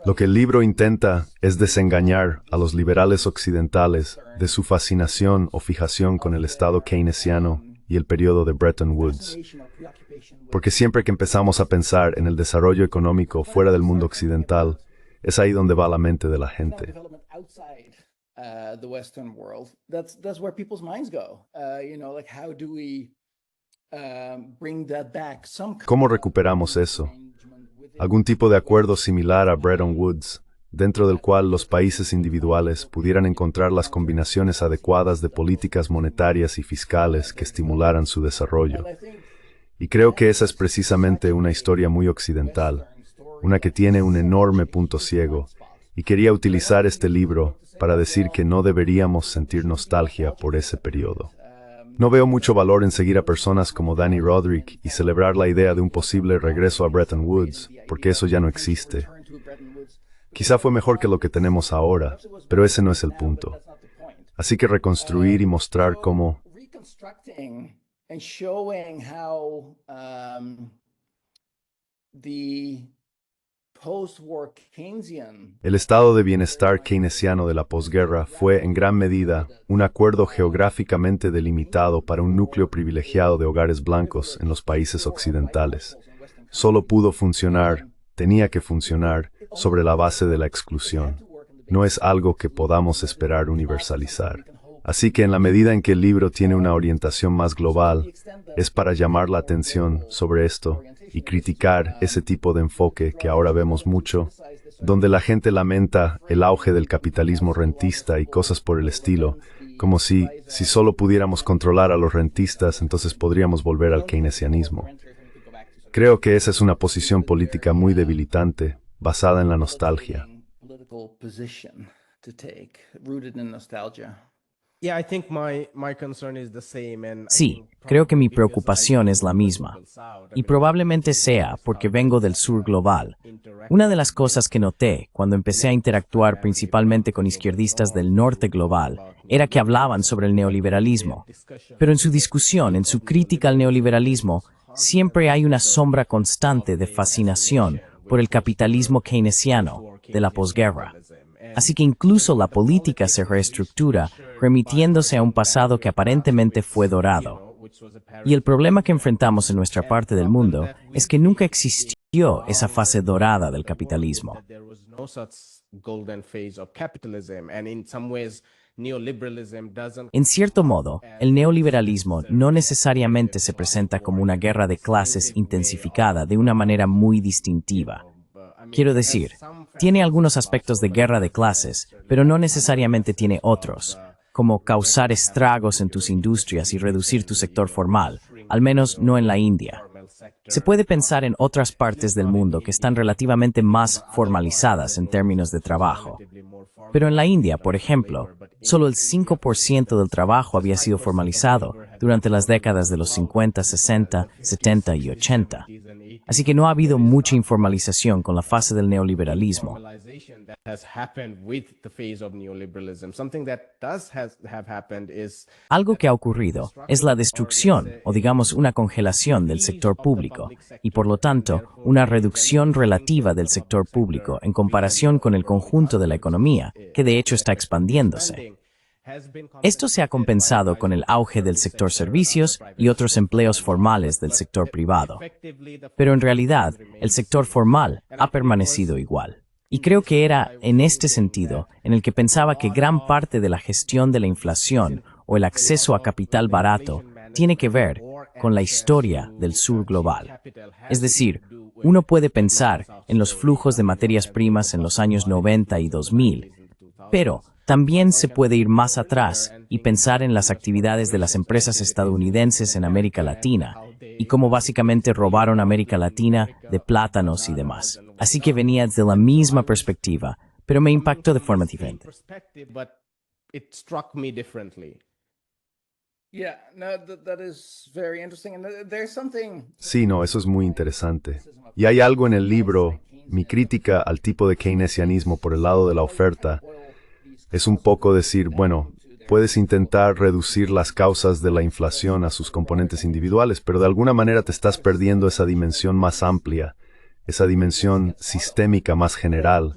lo que el libro intenta es desengañar a los liberales occidentales de su fascinación o fijación con el Estado keynesiano y el periodo de Bretton Woods. Porque siempre que empezamos a pensar en el desarrollo económico fuera del mundo occidental, es ahí donde va la mente de la gente. ¿Cómo recuperamos eso? Algún tipo de acuerdo similar a Bretton Woods, dentro del cual los países individuales pudieran encontrar las combinaciones adecuadas de políticas monetarias y fiscales que estimularan su desarrollo. Y creo que esa es precisamente una historia muy occidental, una que tiene un enorme punto ciego, y quería utilizar este libro para decir que no deberíamos sentir nostalgia por ese periodo. No veo mucho valor en seguir a personas como Dani Rodrik y celebrar la idea de un posible regreso a Bretton Woods, porque eso ya no existe. Quizá fue mejor que lo que tenemos ahora, pero ese no es el punto. Así que reconstruir y mostrar cómo el estado de bienestar keynesiano de la posguerra fue, en gran medida, un acuerdo geográficamente delimitado para un núcleo privilegiado de hogares blancos en los países occidentales, solo pudo funcionar, tenía que funcionar, sobre la base de la exclusión. No es algo que podamos esperar universalizar. Así que en la medida en que el libro tiene una orientación más global, es para llamar la atención sobre esto y criticar ese tipo de enfoque que ahora vemos mucho, donde la gente lamenta el auge del capitalismo rentista y cosas por el estilo, como si solo pudiéramos controlar a los rentistas, entonces podríamos volver al keynesianismo. Creo que esa es una posición política muy debilitante, basada en la nostalgia. Sí, creo que mi preocupación es la misma. Y probablemente sea porque vengo del sur global. Una de las cosas que noté cuando empecé a interactuar principalmente con izquierdistas del norte global era que hablaban sobre el neoliberalismo. Pero en su discusión, en su crítica al neoliberalismo, siempre hay una sombra constante de fascinación por el capitalismo keynesiano de la posguerra. Así que incluso la política se reestructura remitiéndose a un pasado que aparentemente fue dorado. Y el problema que enfrentamos en nuestra parte del mundo es que nunca existió esa fase dorada del capitalismo. En cierto modo, el neoliberalismo no necesariamente se presenta como una guerra de clases intensificada de una manera muy distintiva. Quiero decir, tiene algunos aspectos de guerra de clases, pero no necesariamente tiene otros, como causar estragos en tus industrias y reducir tu sector formal, al menos no en la India. Se puede pensar en otras partes del mundo que están relativamente más formalizadas en términos de trabajo. Pero en la India, por ejemplo, solo el 5% del trabajo había sido formalizado durante las décadas de los 50, 60, 70 y 80. Así que no ha habido mucha informalización con la fase del neoliberalismo. Algo que ha ocurrido es la destrucción, o digamos una congelación del sector público, y por lo tanto, una reducción relativa del sector público en comparación con el conjunto de la economía, que de hecho está expandiéndose. Esto se ha compensado con el auge del sector servicios y otros empleos formales del sector privado. Pero en realidad, el sector formal ha permanecido igual. Y creo que era en este sentido en el que pensaba que gran parte de la gestión de la inflación o el acceso a capital barato tiene que ver con la historia del sur global. Es decir, uno puede pensar en los flujos de materias primas en los años 90 y 2000, pero también se puede ir más atrás y pensar en las actividades de las empresas estadounidenses en América Latina y cómo básicamente robaron América Latina de plátanos y demás. Así que venía de la misma perspectiva, pero me impactó de forma diferente. Sí, no, eso es muy interesante. Y hay algo en el libro, mi crítica al tipo de keynesianismo por el lado de la oferta, es un poco decir, bueno, puedes intentar reducir las causas de la inflación a sus componentes individuales, pero de alguna manera te estás perdiendo esa dimensión más amplia, esa dimensión sistémica más general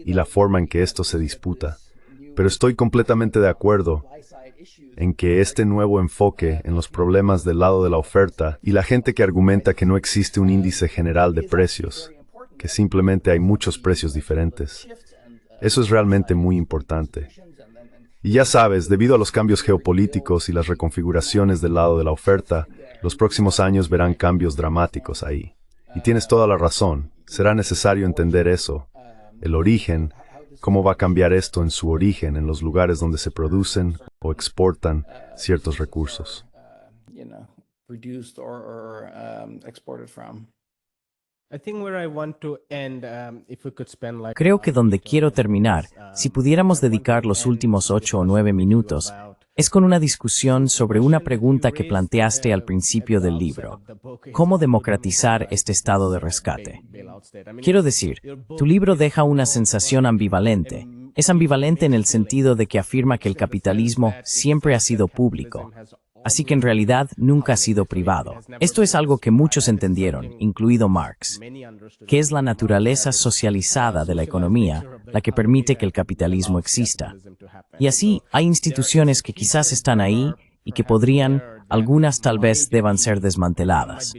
y la forma en que esto se disputa. Pero estoy completamente de acuerdo en que este nuevo enfoque en los problemas del lado de la oferta y la gente que argumenta que no existe un índice general de precios, que simplemente hay muchos precios diferentes. Eso es realmente muy importante. Y ya sabes, debido a los cambios geopolíticos y las reconfiguraciones del lado de la oferta, los próximos años verán cambios dramáticos ahí. Y tienes toda la razón, será necesario entender eso, el origen, cómo va a cambiar esto en su origen en los lugares donde se producen o exportan ciertos recursos. Creo que donde quiero terminar, si pudiéramos dedicar los últimos 8 o 9 minutos, es con una discusión sobre una pregunta que planteaste al principio del libro. ¿Cómo democratizar este estado de rescate? Quiero decir, tu libro deja una sensación ambivalente. Es ambivalente en el sentido de que afirma que el capitalismo siempre ha sido público. Así que en realidad nunca ha sido privado. Esto es algo que muchos entendieron, incluido Marx, que es la naturaleza socializada de la economía la que permite que el capitalismo exista. Y así hay instituciones que quizás están ahí y que podrían, algunas tal vez deban ser desmanteladas.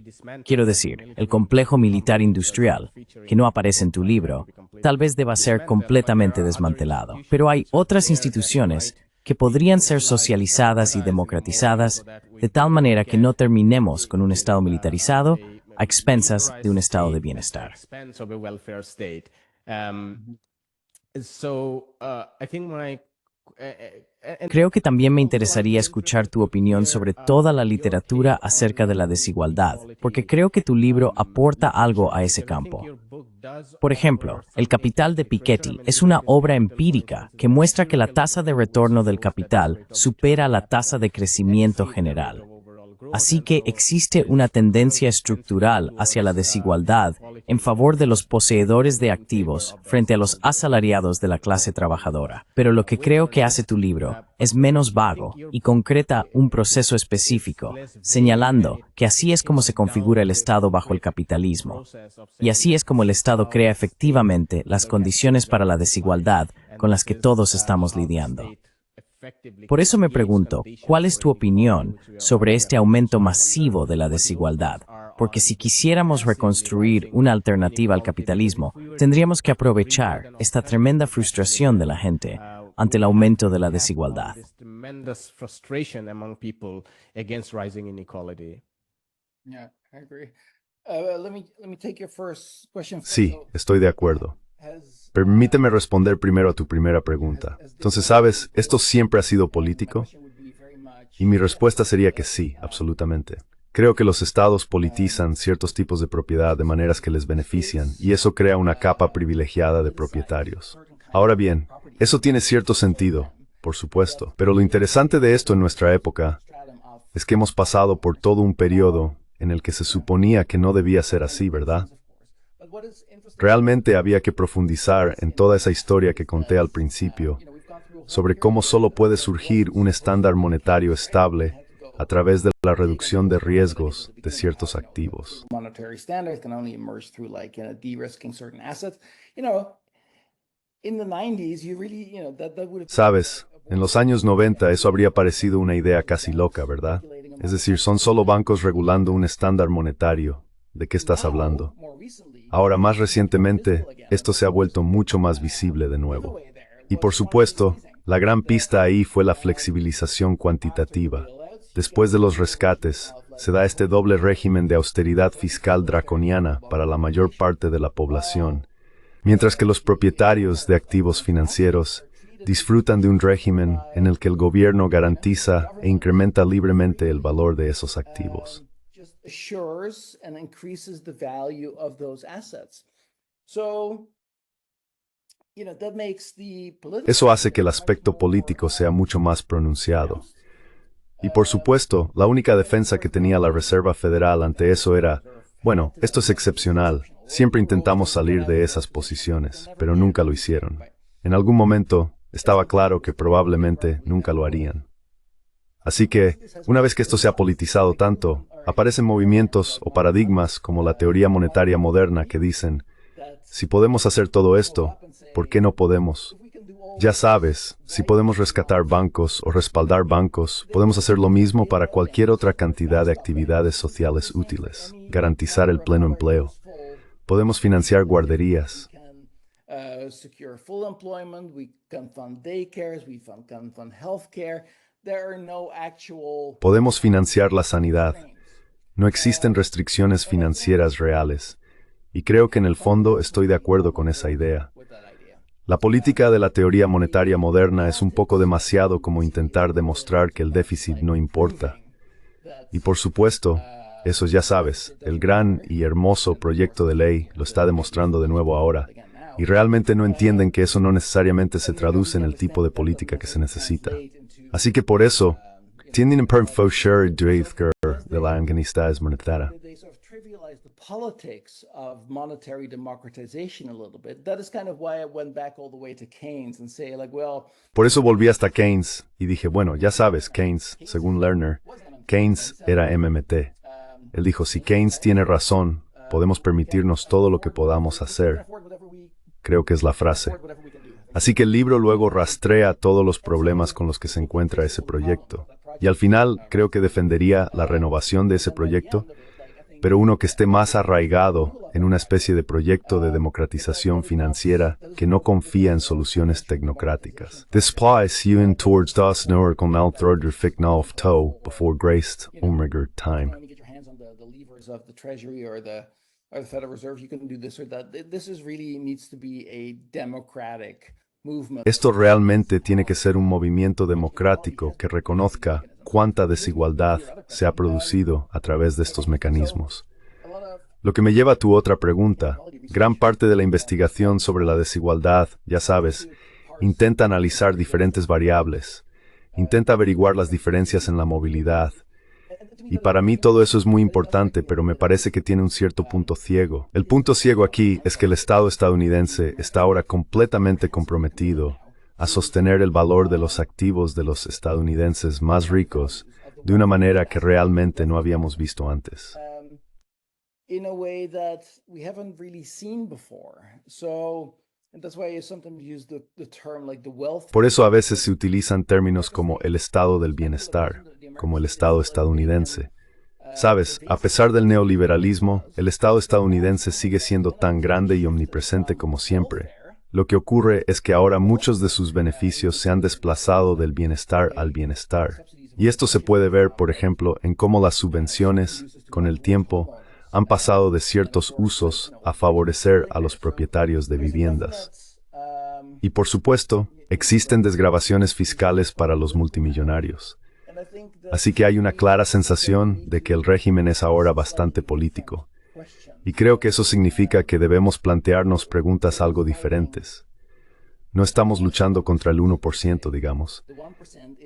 Quiero decir, el complejo militar industrial, que no aparece en tu libro, tal vez deba ser completamente desmantelado. Pero hay otras instituciones que podrían ser socializadas y democratizadas de tal manera que no terminemos con un Estado militarizado a expensas de un estado de bienestar. Creo que también me interesaría escuchar tu opinión sobre toda la literatura acerca de la desigualdad, porque creo que tu libro aporta algo a ese campo. Por ejemplo, El Capital de Piketty es una obra empírica que muestra que la tasa de retorno del capital supera la tasa de crecimiento general. Así que existe una tendencia estructural hacia la desigualdad en favor de los poseedores de activos frente a los asalariados de la clase trabajadora. Pero lo que creo que hace tu libro es menos vago y concreta un proceso específico, señalando que así es como se configura el Estado bajo el capitalismo. Y así es como el Estado crea efectivamente las condiciones para la desigualdad con las que todos estamos lidiando. Por eso me pregunto, ¿cuál es tu opinión sobre este aumento masivo de la desigualdad? Porque si quisiéramos reconstruir una alternativa al capitalismo, tendríamos que aprovechar esta tremenda frustración de la gente ante el aumento de la desigualdad. Sí, estoy de acuerdo. Permíteme responder primero a tu primera pregunta. Entonces, ¿sabes? ¿Esto siempre ha sido político? Y mi respuesta sería que sí, absolutamente. Creo que los estados politizan ciertos tipos de propiedad de maneras que les benefician, y eso crea una capa privilegiada de propietarios. Ahora bien, eso tiene cierto sentido, por supuesto, pero lo interesante de esto en nuestra época es que hemos pasado por todo un periodo en el que se suponía que no debía ser así, ¿verdad? Realmente había que profundizar en toda esa historia que conté al principio, sobre cómo solo puede surgir un estándar monetario estable a través de la reducción de riesgos de ciertos activos. Sabes, en los años 90 eso habría parecido una idea casi loca, ¿verdad? Es decir, son solo bancos regulando un estándar monetario. ¿De qué estás hablando? Ahora, más recientemente, esto se ha vuelto mucho más visible de nuevo. Y por supuesto, la gran pista ahí fue la flexibilización cuantitativa. Después de los rescates, se da este doble régimen de austeridad fiscal draconiana para la mayor parte de la población, mientras que los propietarios de activos financieros disfrutan de un régimen en el que el gobierno garantiza e incrementa libremente el valor de esos activos. Eso hace que el aspecto político sea mucho más pronunciado. Y por supuesto, la única defensa que tenía la Reserva Federal ante eso era, bueno, esto es excepcional, siempre intentamos salir de esas posiciones, pero nunca lo hicieron. En algún momento, estaba claro que probablemente nunca lo harían. Así que, una vez que esto se ha politizado tanto, aparecen movimientos o paradigmas como la teoría monetaria moderna que dicen, si podemos hacer todo esto, ¿por qué no podemos? Ya sabes, si podemos rescatar bancos o respaldar bancos, podemos hacer lo mismo para cualquier otra cantidad de actividades sociales útiles, garantizar el pleno empleo. Podemos financiar guarderías. Podemos financiar la sanidad. No existen restricciones financieras reales, y creo que en el fondo estoy de acuerdo con esa idea. La política de la teoría monetaria moderna es un poco demasiado como intentar demostrar que el déficit no importa. Y por supuesto, eso ya sabes, el gran y hermoso proyecto de ley lo está demostrando de nuevo ahora, y realmente no entienden que eso no necesariamente se traduce en el tipo de política que se necesita. Así que por eso, tienden a perfochar de la anganista monetaria. Politics of monetary democratization a little bit. That is kind of why I went back all the way to Keynes and say like, well... Por eso volví hasta Keynes y dije, bueno, ya sabes, Keynes, según Lerner, Keynes era MMT. Él dijo, si Keynes tiene razón, podemos permitirnos todo lo que podamos hacer. Creo que es la frase. Así que el libro luego rastrea todos los problemas con los que se encuentra ese proyecto. Y al final creo que defendería la renovación de ese proyecto, pero uno que esté más arraigado en una especie de proyecto de democratización financiera que no confía en soluciones tecnocráticas. Despleis UN towards das Noricon Althroder Ficknalf Toe before graced Umriger time. Of the Treasury or the Federal Reserve, you can do this or that. This is really needs to be a democratic movement. Esto realmente tiene que ser un movimiento democrático que reconozca cuánta desigualdad se ha producido a través de estos mecanismos. Lo que me lleva a tu otra pregunta. Gran parte de la investigación sobre la desigualdad, ya sabes, intenta analizar diferentes variables, intenta averiguar las diferencias en la movilidad. Y para mí todo eso es muy importante, pero me parece que tiene un cierto punto ciego. El punto ciego aquí es que el Estado estadounidense está ahora completamente comprometido a sostener el valor de los activos de los estadounidenses más ricos de una manera que realmente no habíamos visto antes. In a way that we haven't really seen before. So, and that's why I sometimes use the term like the wealth. Por eso a veces se utilizan términos como el estado del bienestar, como el Estado estadounidense. Sabes, a pesar del neoliberalismo, el Estado estadounidense sigue siendo tan grande y omnipresente como siempre. Lo que ocurre es que ahora muchos de sus beneficios se han desplazado del bienestar al bienestar. Y esto se puede ver, por ejemplo, en cómo las subvenciones, con el tiempo, han pasado de ciertos usos a favorecer a los propietarios de viviendas. Y por supuesto, existen desgravaciones fiscales para los multimillonarios. Así que hay una clara sensación de que el régimen es ahora bastante político. Y creo que eso significa que debemos plantearnos preguntas algo diferentes. No estamos luchando contra el 1%, digamos.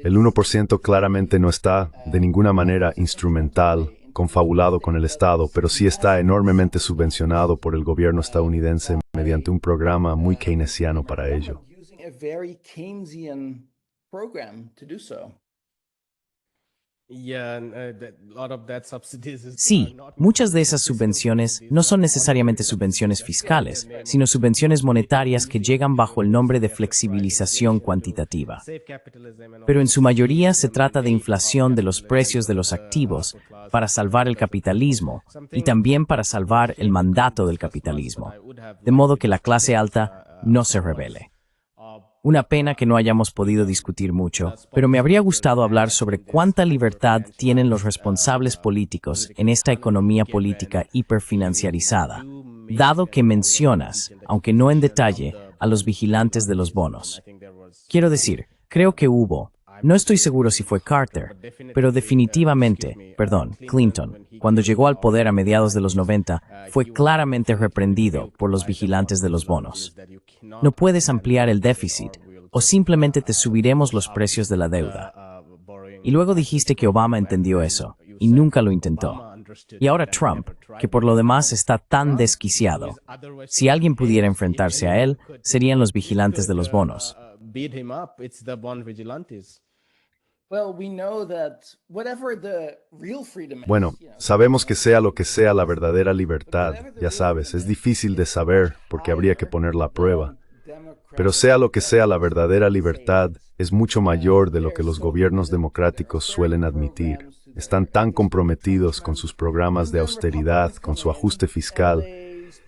El 1% claramente no está, de ninguna manera, instrumental, confabulado con el Estado, pero sí está enormemente subvencionado por el gobierno estadounidense mediante un programa muy keynesiano para ello. Sí, muchas de esas subvenciones no son necesariamente subvenciones fiscales, sino subvenciones monetarias que llegan bajo el nombre de flexibilización cuantitativa. Pero en su mayoría se trata de inflación de los precios de los activos para salvar el capitalismo y también para salvar el mandato del capitalismo, de modo que la clase alta no se rebele. Una pena que no hayamos podido discutir mucho, pero me habría gustado hablar sobre cuánta libertad tienen los responsables políticos en esta economía política hiperfinanciarizada, dado que mencionas, aunque no en detalle, a los vigilantes de los bonos. Quiero decir, creo que hubo, no estoy seguro si fue Carter, pero definitivamente, Clinton, cuando llegó al poder a mediados de los 90, fue claramente reprendido por los vigilantes de los bonos. No puedes ampliar el déficit, o simplemente te subiremos los precios de la deuda. Y luego dijiste que Obama entendió eso, y nunca lo intentó. Y ahora Trump, que por lo demás está tan desquiciado. Si alguien pudiera enfrentarse a él, serían los vigilantes de los bonos. Bueno, sabemos que sea lo que sea la verdadera libertad, ya sabes, es difícil de saber porque habría que ponerla a prueba. Pero sea lo que sea la verdadera libertad, es mucho mayor de lo que los gobiernos democráticos suelen admitir. Están tan comprometidos con sus programas de austeridad, con su ajuste fiscal,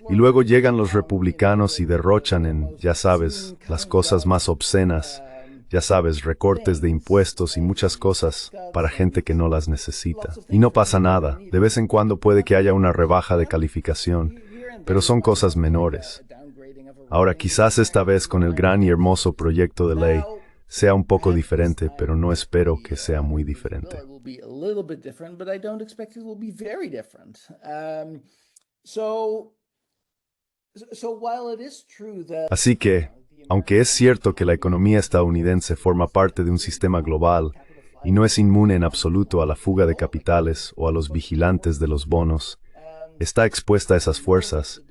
y luego llegan los republicanos y derrochan en, ya sabes, las cosas más obscenas, ya sabes, recortes de impuestos y muchas cosas para gente que no las necesita. Y no pasa nada, de vez en cuando puede que haya una rebaja de calificación, pero son cosas menores. Ahora, quizás esta vez con el gran y hermoso proyecto de ley sea un poco diferente, pero no espero que sea muy diferente. Así que, aunque es cierto que la economía estadounidense forma parte de un sistema global y no es inmune en absoluto a la fuga de capitales o a los vigilantes de los bonos, está expuesta a esas fuerzas.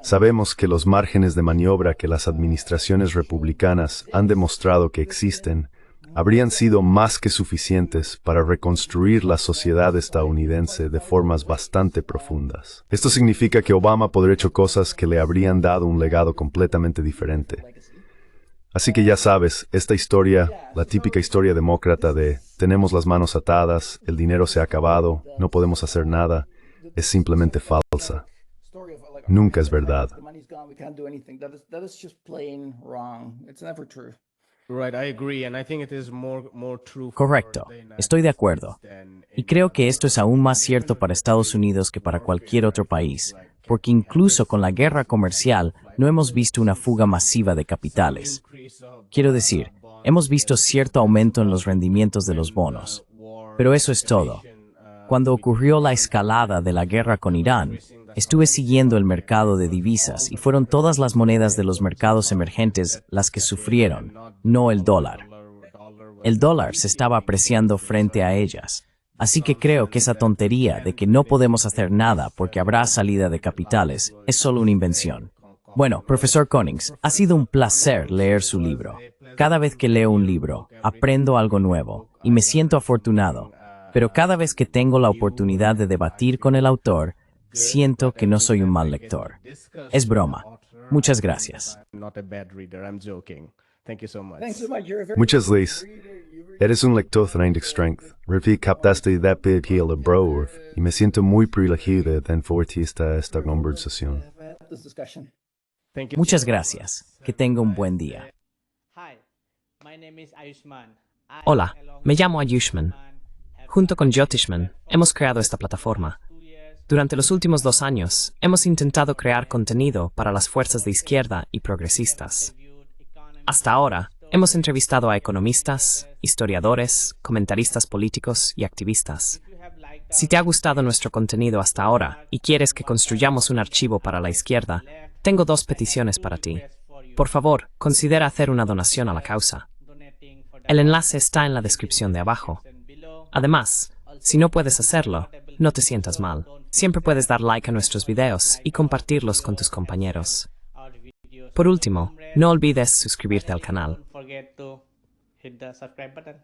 Sabemos que los márgenes de maniobra que las administraciones republicanas han demostrado que existen habrían sido más que suficientes para reconstruir la sociedad estadounidense de formas bastante profundas. Esto significa que Obama podría haber hecho cosas que le habrían dado un legado completamente diferente. Así que ya sabes, esta historia, la típica historia demócrata de tenemos las manos atadas, el dinero se ha acabado, no podemos hacer nada, es simplemente falsa. Nunca es verdad. The money's gone, we can't do anything. That is just plain wrong. It's never true. Right, I agree, and I think it is more true. Correcto, estoy de acuerdo. Y creo que esto es aún más cierto para Estados Unidos que para cualquier otro país, porque incluso con la guerra comercial no hemos visto una fuga masiva de capitales. Quiero decir, hemos visto cierto aumento en los rendimientos de los bonos. Pero eso es todo. Cuando ocurrió la escalada de la guerra con Irán, estuve siguiendo el mercado de divisas y fueron todas las monedas de los mercados emergentes las que sufrieron, no el dólar. El dólar se estaba apreciando frente a ellas. Así que creo que esa tontería de que no podemos hacer nada porque habrá salida de capitales es solo una invención. Bueno, profesor Konings, ha sido un placer leer su libro. Cada vez que leo un libro, aprendo algo nuevo y me siento afortunado. Pero cada vez que tengo la oportunidad de debatir con el autor, siento que no soy un mal lector. Es broma. Muchas gracias. Not a bad reader, I'm joking. Thank you so much. Thanks so much. You're a very Muchas gracias. Eres un lector de strength. Revi captaste de piel bro y me siento muy privilegiado de enfortir esta conversación. this discussion. Thank you. Muchas gracias. Que tenga un buen día. Hola, me llamo Ayushman. Junto con Jyotishman, hemos creado esta plataforma. Durante los últimos 2 años, hemos intentado crear contenido para las fuerzas de izquierda y progresistas. Hasta ahora, hemos entrevistado a economistas, historiadores, comentaristas políticos y activistas. Si te ha gustado nuestro contenido hasta ahora y quieres que construyamos un archivo para la izquierda, tengo 2 peticiones para ti. Por favor, considera hacer una donación a la causa. El enlace está en la descripción de abajo. Además, si no puedes hacerlo, no te sientas mal. Siempre puedes dar like a nuestros videos y compartirlos con tus compañeros. Por último, no olvides suscribirte al canal. Don't forget to hit the subscribe button.